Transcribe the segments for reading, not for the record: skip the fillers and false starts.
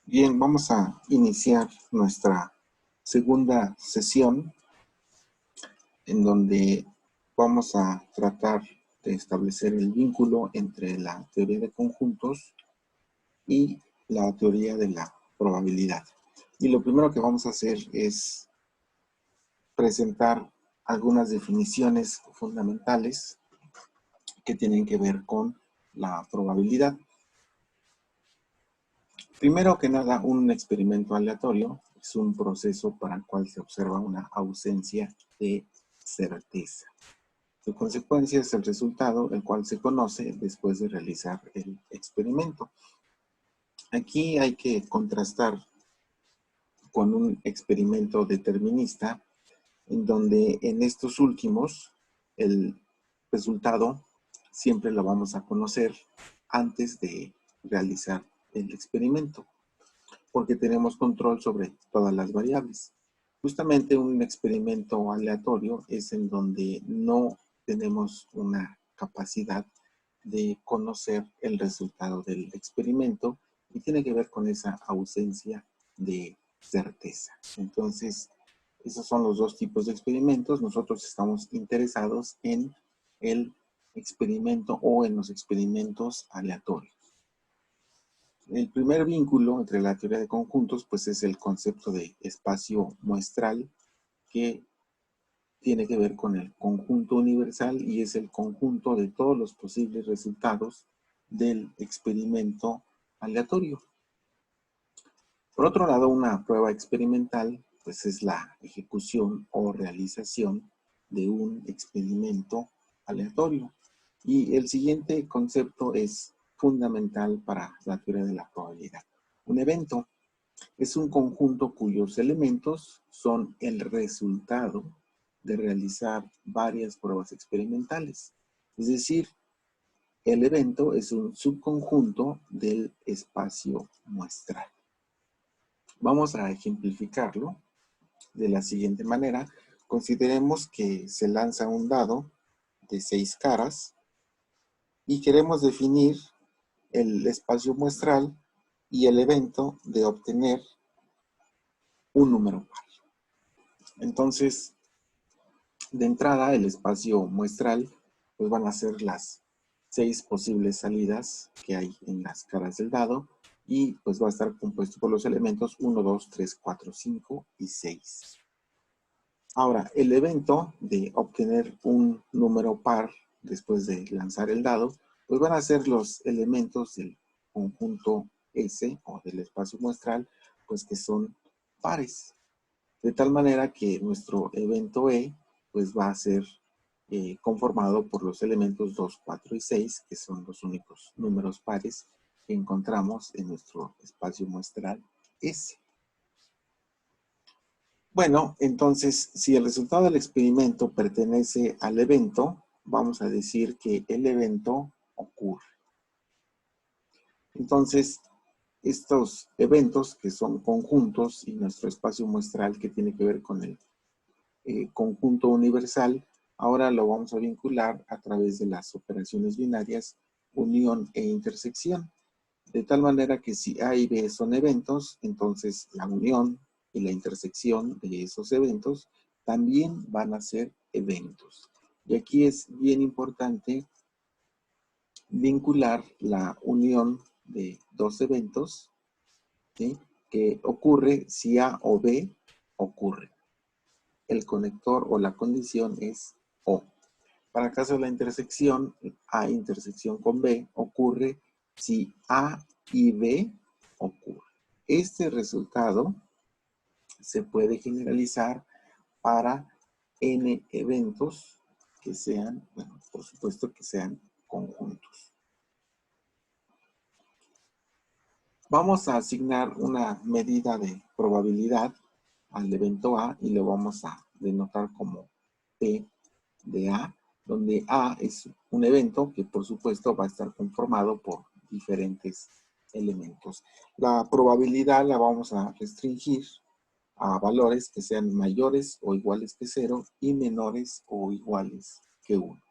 Bien, vamos a iniciar nuestra segunda sesión en donde vamos a tratar de establecer el vínculo entre la teoría de conjuntos y la teoría de la probabilidad. Y lo primero que vamos a hacer es presentar algunas definiciones fundamentales que tienen que ver con la probabilidad. Primero que nada, un experimento aleatorio es un proceso para el cual se observa una ausencia de certeza. Su consecuencia es el resultado, el cual se conoce después de realizar el experimento. Aquí hay que contrastar con un experimento determinista, en donde en estos últimos el resultado siempre lo vamos a conocer antes de realizar el experimento, porque tenemos control sobre todas las variables. Justamente un experimento aleatorio es en donde no tenemos una capacidad de conocer el resultado del experimento y tiene que ver con esa ausencia de certeza. Entonces, esos son los dos tipos de experimentos. Nosotros estamos interesados en el experimento o en los experimentos aleatorios. El primer vínculo entre la teoría de conjuntos pues es el concepto de espacio muestral, que tiene que ver con el conjunto universal y es el conjunto de todos los posibles resultados del experimento aleatorio. Por otro lado, una prueba experimental pues es la ejecución o realización de un experimento aleatorio. Y el siguiente concepto es fundamental para la teoría de la probabilidad. Un evento es un conjunto cuyos elementos son el resultado de realizar varias pruebas experimentales. Es decir, el evento es un subconjunto del espacio muestral. Vamos a ejemplificarlo de la siguiente manera. Consideremos que se lanza un dado de 6 caras y queremos definir el espacio muestral y el evento de obtener un número par. Entonces, de entrada, el espacio muestral pues van a ser las 6 posibles salidas que hay en las caras del dado y pues va a estar compuesto por los elementos 1, 2, 3, 4, 5 y 6. Ahora, el evento de obtener un número par después de lanzar el dado, pues van a ser los elementos del conjunto S o del espacio muestral, pues que son pares. De tal manera que nuestro evento E pues va a ser conformado por los elementos 2, 4 y 6, que son los únicos números pares que encontramos en nuestro espacio muestral S. Bueno, entonces, si el resultado del experimento pertenece al evento, vamos a decir que el evento ocurre. Entonces, estos eventos que son conjuntos y nuestro espacio muestral que tiene que ver con el conjunto universal, ahora lo vamos a vincular a través de las operaciones binarias unión e intersección. De tal manera que si A y B son eventos, entonces la unión y la intersección de esos eventos también van a ser eventos. Y aquí es bien importante vincular la unión de dos eventos, ¿sí?, que ocurre si A o B ocurre. El conector o la condición es O. Para el caso de la intersección, A intersección con B ocurre si A y B ocurre. Este resultado se puede generalizar para N eventos que sean, bueno, por supuesto que sean conjuntos. Vamos a asignar una medida de probabilidad al evento A y lo vamos a denotar como P de A, donde A es un evento que por supuesto va a estar conformado por diferentes elementos. La probabilidad la vamos a restringir a valores que sean mayores o iguales que 0 y menores o iguales que 1.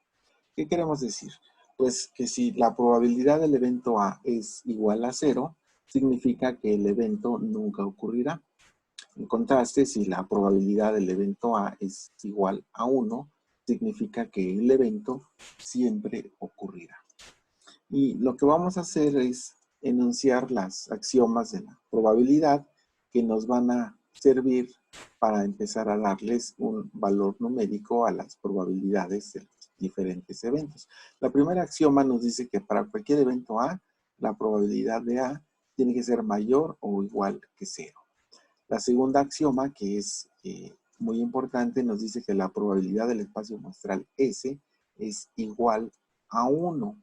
¿Qué queremos decir? Pues que si la probabilidad del evento A es igual a 0, significa que el evento nunca ocurrirá. En contraste, si la probabilidad del evento A es igual a 1, significa que el evento siempre ocurrirá. Y lo que vamos a hacer es enunciar las axiomas de la probabilidad que nos van a servir para empezar a darles un valor numérico a las probabilidades de los diferentes eventos. La primera axioma nos dice que para cualquier evento A, la probabilidad de A tiene que ser mayor o igual que 0. La segunda axioma, que es muy importante, nos dice que la probabilidad del espacio muestral S es igual a 1.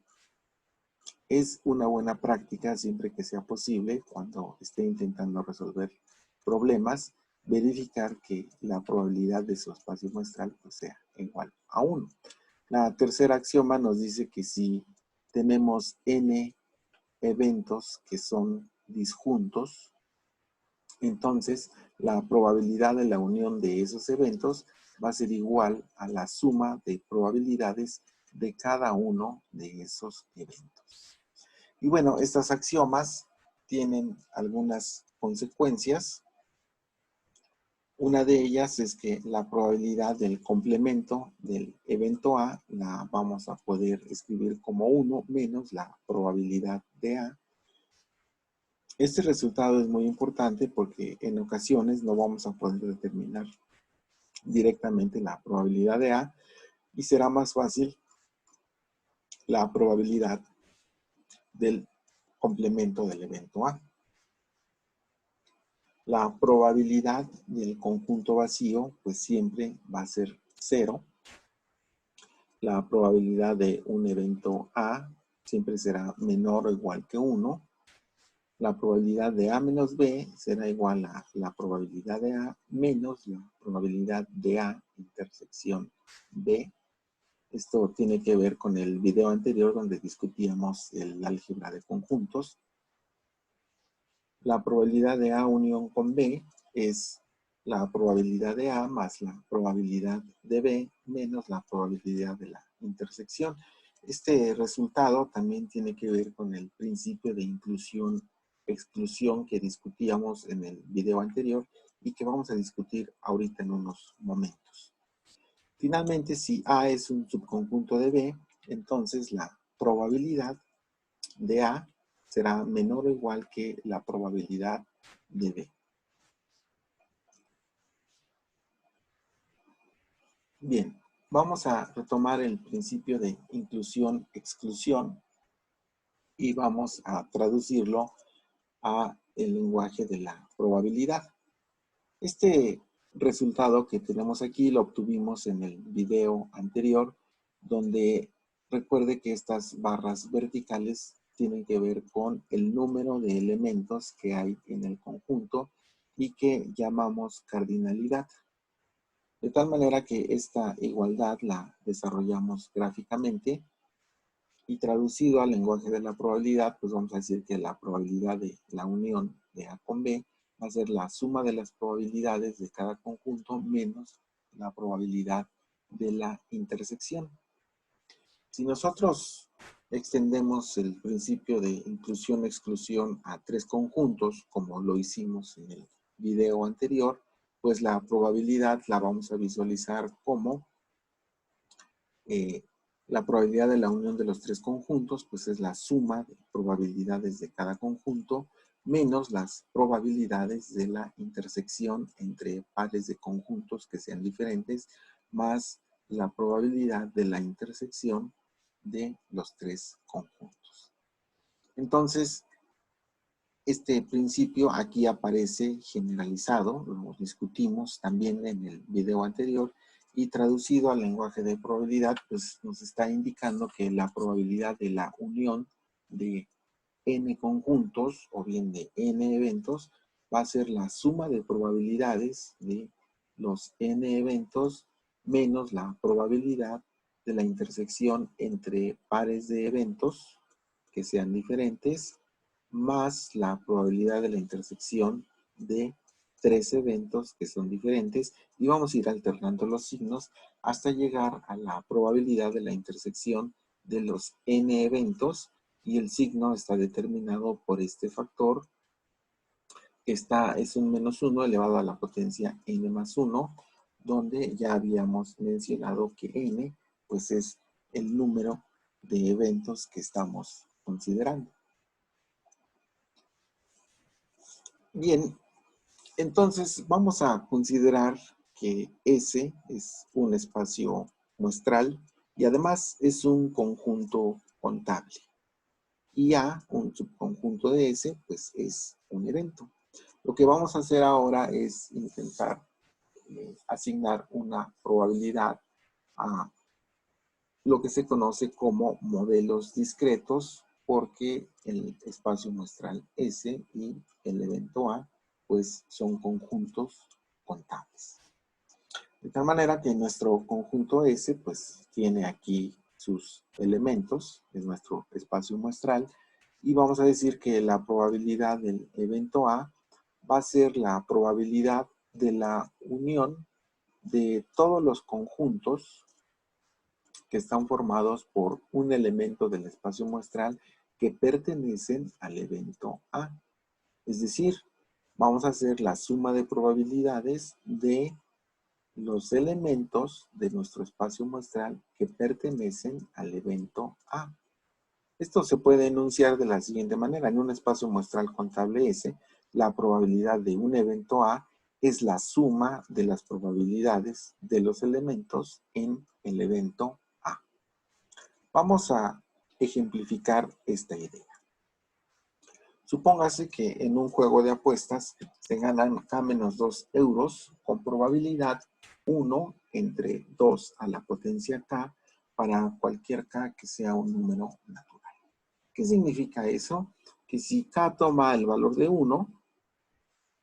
Es una buena práctica siempre que sea posible, cuando esté intentando resolver problemas, verificar que la probabilidad de su espacio muestral pues, sea igual a 1. La tercera axioma nos dice que si tenemos n eventos que son disjuntos, entonces la probabilidad de la unión de esos eventos va a ser igual a la suma de probabilidades de cada uno de esos eventos. Y bueno, estas axiomas tienen algunas consecuencias. Una de ellas es que la probabilidad del complemento del evento A la vamos a poder escribir como 1 menos la probabilidad de A. Este resultado es muy importante porque en ocasiones no vamos a poder determinar directamente la probabilidad de A y será más fácil la probabilidad del complemento del evento A. La probabilidad del conjunto vacío pues siempre va a ser 0. La probabilidad de un evento A siempre será menor o igual que 1. La probabilidad de A menos B será igual a la probabilidad de A menos la probabilidad de A intersección B. Esto tiene que ver con el video anterior donde discutíamos el álgebra de conjuntos. La probabilidad de A unión con B es la probabilidad de A más la probabilidad de B menos la probabilidad de la intersección. Este resultado también tiene que ver con el principio de inclusión-exclusión que discutíamos en el video anterior y que vamos a discutir ahorita en unos momentos. Finalmente, si A es un subconjunto de B, entonces la probabilidad de A será menor o igual que la probabilidad de B. Bien, vamos a retomar el principio de inclusión-exclusión y vamos a traducirlo a el lenguaje de la probabilidad. Este resultado que tenemos aquí lo obtuvimos en el video anterior, donde recuerde que estas barras verticales tienen que ver con el número de elementos que hay en el conjunto y que llamamos cardinalidad. De tal manera que esta igualdad la desarrollamos gráficamente y traducido al lenguaje de la probabilidad, pues vamos a decir que la probabilidad de la unión de A con B va a ser la suma de las probabilidades de cada conjunto menos la probabilidad de la intersección. Si nosotros extendemos el principio de inclusión-exclusión a 3 conjuntos, como lo hicimos en el video anterior, pues la probabilidad la vamos a visualizar como la probabilidad de la unión de los 3 conjuntos, pues es la suma de probabilidades de cada conjunto menos las probabilidades de la intersección entre pares de conjuntos que sean diferentes, más la probabilidad de la intersección de los 3 conjuntos. Entonces, este principio aquí aparece generalizado, lo discutimos también en el video anterior, y traducido al lenguaje de probabilidad, pues nos está indicando que la probabilidad de la unión de n conjuntos, o bien de n eventos, va a ser la suma de probabilidades de los n eventos menos la probabilidad de la intersección entre pares de eventos que sean diferentes, más la probabilidad de la intersección de 3 eventos que son diferentes, y vamos a ir alternando los signos hasta llegar a la probabilidad de la intersección de los n eventos y el signo está determinado por este factor que es un menos 1 elevado a la potencia n más 1, donde ya habíamos mencionado que n pues es el número de eventos que estamos considerando. Bien, entonces vamos a considerar que S es un espacio muestral y además es un conjunto contable. Y A, un subconjunto de S, pues es un evento. Lo que vamos a hacer ahora es intentar asignar una probabilidad a lo que se conoce como modelos discretos, porque el espacio muestral S y el evento A pues son conjuntos contables. De tal manera que nuestro conjunto S pues tiene aquí sus elementos, es nuestro espacio muestral, y vamos a decir que la probabilidad del evento A va a ser la probabilidad de la unión de todos los conjuntos que están formados por un elemento del espacio muestral que pertenecen al evento A. Es decir, vamos a hacer la suma de probabilidades de los elementos de nuestro espacio muestral que pertenecen al evento A. Esto se puede enunciar de la siguiente manera. En un espacio muestral contable S, la probabilidad de un evento A es la suma de las probabilidades de los elementos en el evento A. Vamos a ejemplificar esta idea. Supóngase que en un juego de apuestas se ganan K-2 euros con probabilidad 1 entre 2 a la potencia K para cualquier K que sea un número natural. ¿Qué significa eso? Que si K toma el valor de 1,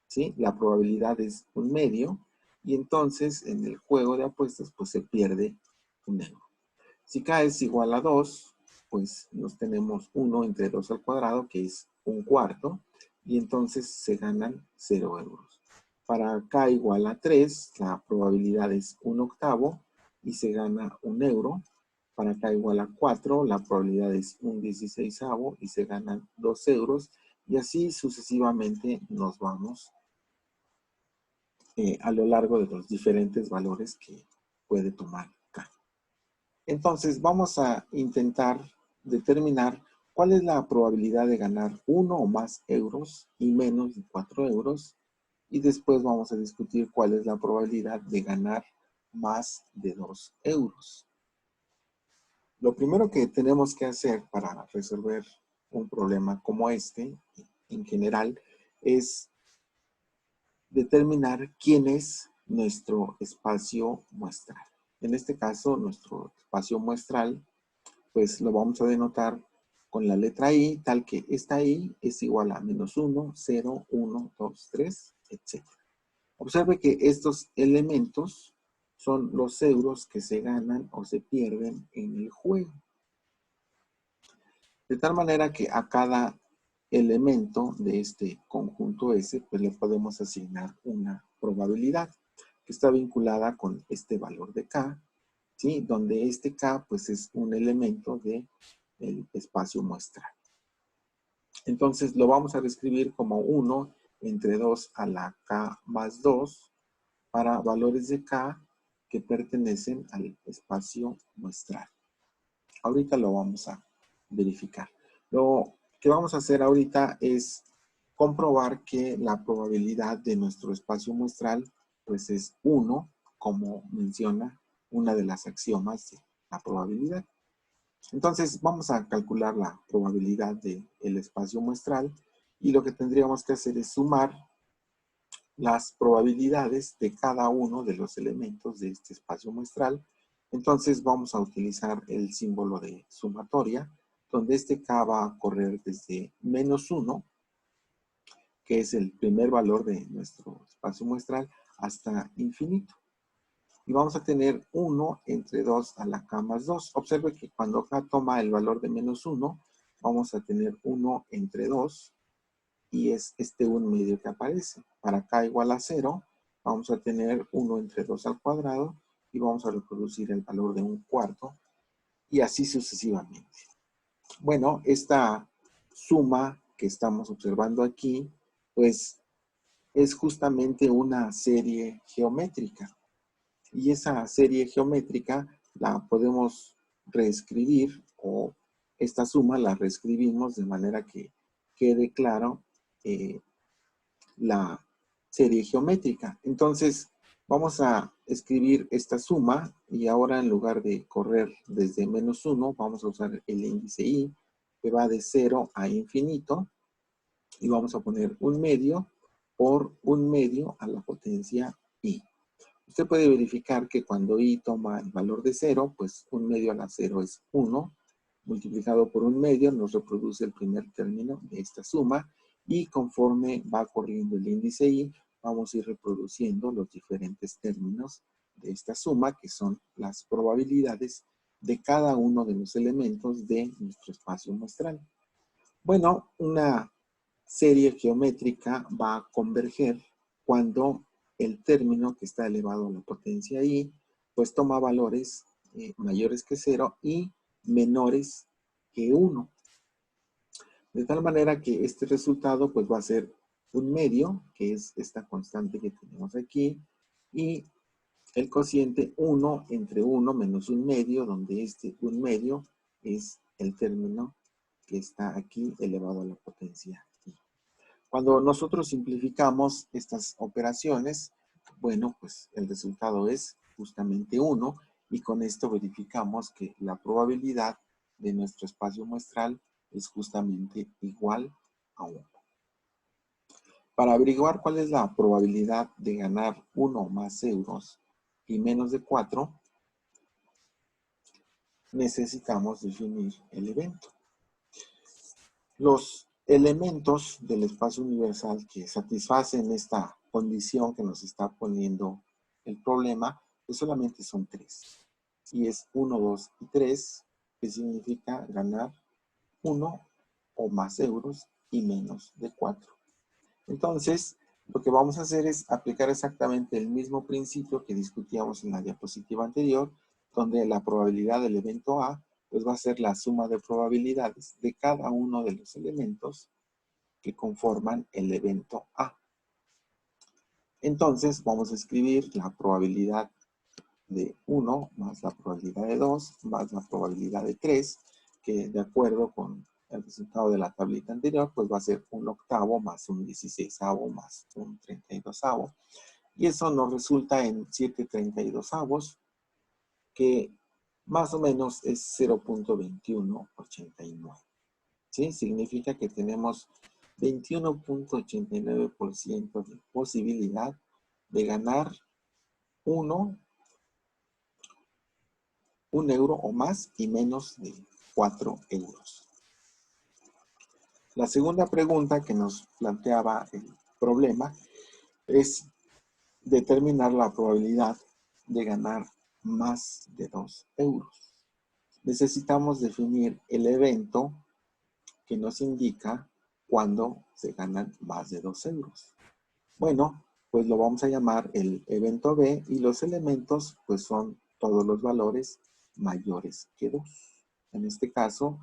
¿sí? La probabilidad es un medio y entonces en el juego de apuestas pues se pierde un euro. Si K es igual a 2, pues nos tenemos 1 entre 2 al cuadrado, que es un cuarto, y entonces se ganan 0 euros. Para K igual a 3, la probabilidad es un octavo y se gana un euro. Para K igual a 4, la probabilidad es un 16avo y se ganan 2 euros. Y así sucesivamente nos vamos a lo largo de los diferentes valores que puede tomar K. Entonces vamos a intentar determinar cuál es la probabilidad de ganar 1 o más euros y menos de 4 euros. Y después vamos a discutir cuál es la probabilidad de ganar más de 2 euros. Lo primero que tenemos que hacer para resolver un problema como este, en general, es determinar quién es nuestro espacio muestral. En este caso, nuestro espacio muestral, pues lo vamos a denotar con la letra I, tal que esta I es igual a -1, 0, 1, 2, 3, etc. Observe que estos elementos son los euros que se ganan o se pierden en el juego. De tal manera que a cada elemento de este conjunto S, pues le podemos asignar una probabilidad que está vinculada con este valor de K, ¿sí? Donde este K, pues es un elemento del espacio muestral. Entonces lo vamos a describir como 1 entre 2 a la K más 2 para valores de K que pertenecen al espacio muestral. Ahorita lo vamos a verificar. Lo que vamos a hacer ahorita es comprobar que la probabilidad de nuestro espacio muestral pues es 1, como menciona una de las axiomas de la probabilidad. Entonces vamos a calcular la probabilidad del espacio muestral y lo que tendríamos que hacer es sumar las probabilidades de cada uno de los elementos de este espacio muestral. Entonces vamos a utilizar el símbolo de sumatoria, donde este K va a correr desde -1, que es el primer valor de nuestro espacio muestral, hasta infinito. Y vamos a tener 1 entre 2 a la K más 2. Observe que cuando K toma el valor de -1, vamos a tener 1 entre 2, y es este 1 medio que aparece. Para K igual a 0, vamos a tener 1 entre 2 al cuadrado, y vamos a reproducir el valor de un cuarto, y así sucesivamente. Bueno, esta suma que estamos observando aquí, pues es justamente una serie geométrica. Y esa serie geométrica la podemos reescribir, o esta suma la reescribimos de manera que quede claro la serie geométrica. Entonces, vamos a escribir esta suma y ahora en lugar de correr desde -1, vamos a usar el índice i, que va de 0 a infinito, y vamos a poner 1/2 por 1/2 a la potencia i. Usted puede verificar que cuando i toma el valor de 0, pues 1/2 a la 0 es 1, multiplicado por 1/2 nos reproduce el primer término de esta suma, y conforme va corriendo el índice i, vamos a ir reproduciendo los diferentes términos de esta suma, que son las probabilidades de cada uno de los elementos de nuestro espacio muestral. Bueno, una serie geométrica va a converger cuando el término que está elevado a la potencia i, pues toma valores mayores que 0 y menores que 1. De tal manera que este resultado pues va a ser 1/2, que es esta constante que tenemos aquí, y el cociente 1 entre 1 menos 1/2, donde este 1/2 es el término que está aquí elevado a la potencia i. Cuando nosotros simplificamos estas operaciones, bueno, pues el resultado es justamente 1, y con esto verificamos que la probabilidad de nuestro espacio muestral es justamente igual a 1. Para averiguar cuál es la probabilidad de ganar 1 o más euros y menos de 4, necesitamos definir el evento. Los elementos del espacio universal que satisfacen esta condición que nos está poniendo el problema, pues solamente son 3. Y es 1, 2 y 3, que significa ganar 1 o más euros y menos de 4. Entonces, lo que vamos a hacer es aplicar exactamente el mismo principio que discutíamos en la diapositiva anterior, donde la probabilidad del evento A pues va a ser la suma de probabilidades de cada uno de los elementos que conforman el evento A. Entonces, vamos a escribir la probabilidad de 1 más la probabilidad de 2 más la probabilidad de 3, que de acuerdo con el resultado de la tablita anterior, pues va a ser 1/8 más 1/16 más 1/32. Y eso nos resulta en 7/32, que más o menos es 0.2189. ¿Sí? Significa que tenemos 21.89% de posibilidad de ganar 1 euro o más y menos de 4 euros. La segunda pregunta que nos planteaba el problema es determinar la probabilidad de ganar más de 2 euros. Necesitamos definir el evento que nos indica cuando se ganan más de 2 euros. Bueno, pues lo vamos a llamar el evento B, y los elementos pues son todos los valores mayores que 2. En este caso,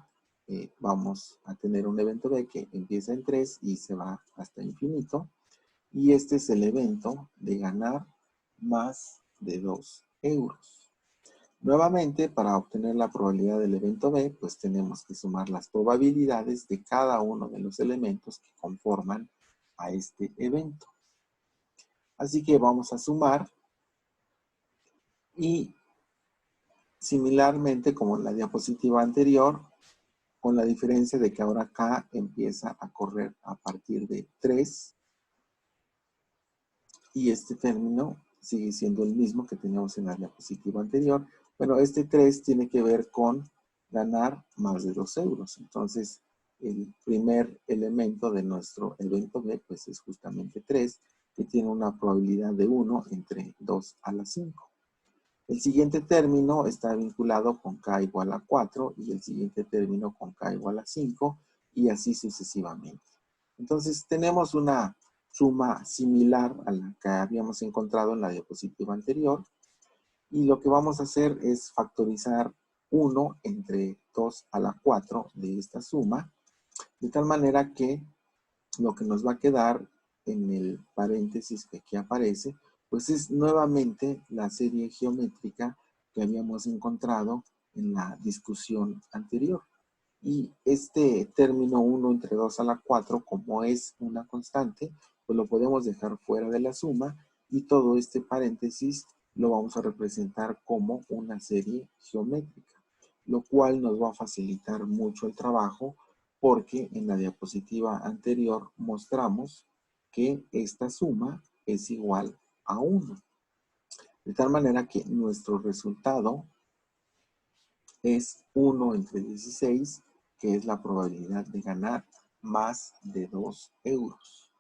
vamos a tener un evento B que empieza en 3 y se va hasta infinito. Y este es el evento de ganar más de 2 euros. Nuevamente, para obtener la probabilidad del evento B, pues tenemos que sumar las probabilidades de cada uno de los elementos que conforman a este evento. Así que vamos a sumar, y similarmente como en la diapositiva anterior, con la diferencia de que ahora K empieza a correr a partir de 3, y este término sigue siendo el mismo que teníamos en la diapositiva anterior. Bueno, este 3 tiene que ver con ganar más de 2 euros. Entonces, el primer elemento de nuestro evento B pues es justamente 3, que tiene una probabilidad de 1 entre 2 a la 5. El siguiente término está vinculado con K igual a 4, y el siguiente término con K igual a 5, y así sucesivamente. Entonces, tenemos una suma similar a la que habíamos encontrado en la diapositiva anterior, y lo que vamos a hacer es factorizar 1 entre 2 a la 4 de esta suma, de tal manera que lo que nos va a quedar en el paréntesis que aquí aparece, pues es nuevamente la serie geométrica que habíamos encontrado en la discusión anterior. Y este término 1 entre 2 a la 4, como es una constante, pues lo podemos dejar fuera de la suma y todo este paréntesis lo vamos a representar como una serie geométrica, lo cual nos va a facilitar mucho el trabajo porque en la diapositiva anterior mostramos que esta suma es igual a 1. De tal manera que nuestro resultado es 1 entre 16, que es la probabilidad de ganar más de 2 euros.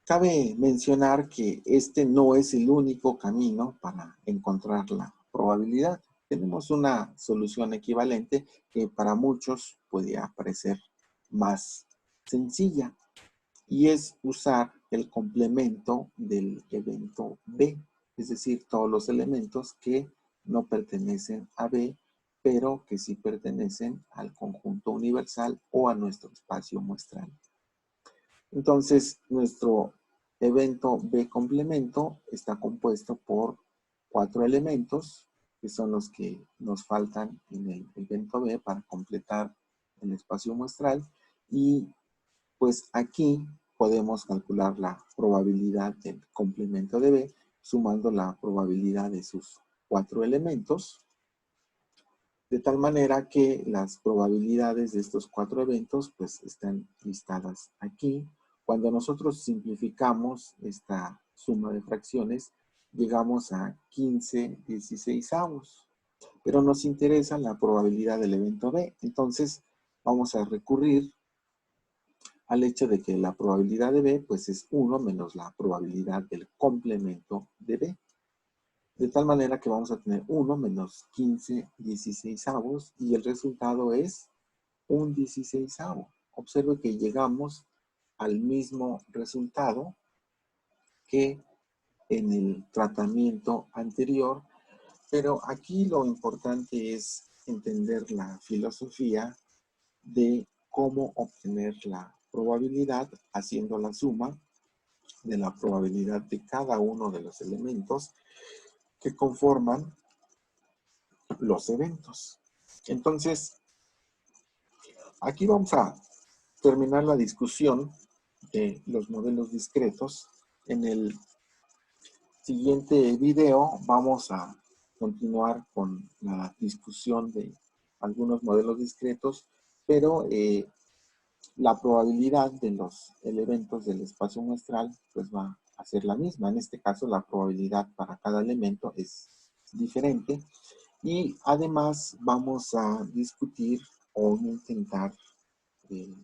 Cabe mencionar que este no es el único camino para encontrar la probabilidad. Tenemos una solución equivalente que para muchos podría parecer más sencilla y es usar el complemento del evento B, es decir, todos los elementos que no pertenecen a B, pero que sí pertenecen al conjunto universal o a nuestro espacio muestral. Entonces, nuestro evento B complemento está compuesto por 4 elementos, que son los que nos faltan en el evento B para completar el espacio muestral. Y pues aquí podemos calcular la probabilidad del complemento de B sumando la probabilidad de sus 4 elementos, de tal manera que las probabilidades de estos 4 eventos pues están listadas aquí. Cuando nosotros simplificamos esta suma de fracciones, llegamos a 15/16, pero nos interesa la probabilidad del evento B. Entonces vamos a recurrir al hecho de que la probabilidad de B pues es 1 menos la probabilidad del complemento de B. De tal manera que vamos a tener 1 menos 15/16 y el resultado es un 16. Observe que llegamos al mismo resultado que en el tratamiento anterior, pero aquí lo importante es entender la filosofía de cómo obtener la probabilidad haciendo la suma de la probabilidad de cada uno de los elementos que conforman los eventos. Entonces, aquí vamos a terminar la discusión de los modelos discretos. En el siguiente video vamos a continuar con la discusión de algunos modelos discretos, pero la probabilidad de los elementos del espacio muestral pues va a ser la misma. En este caso, la probabilidad para cada elemento es diferente. Y además vamos a discutir o intentar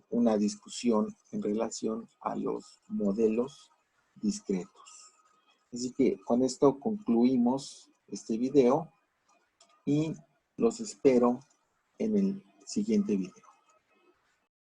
una discusión en relación a los modelos discretos. Así que con esto concluimos este video y los espero en el siguiente video.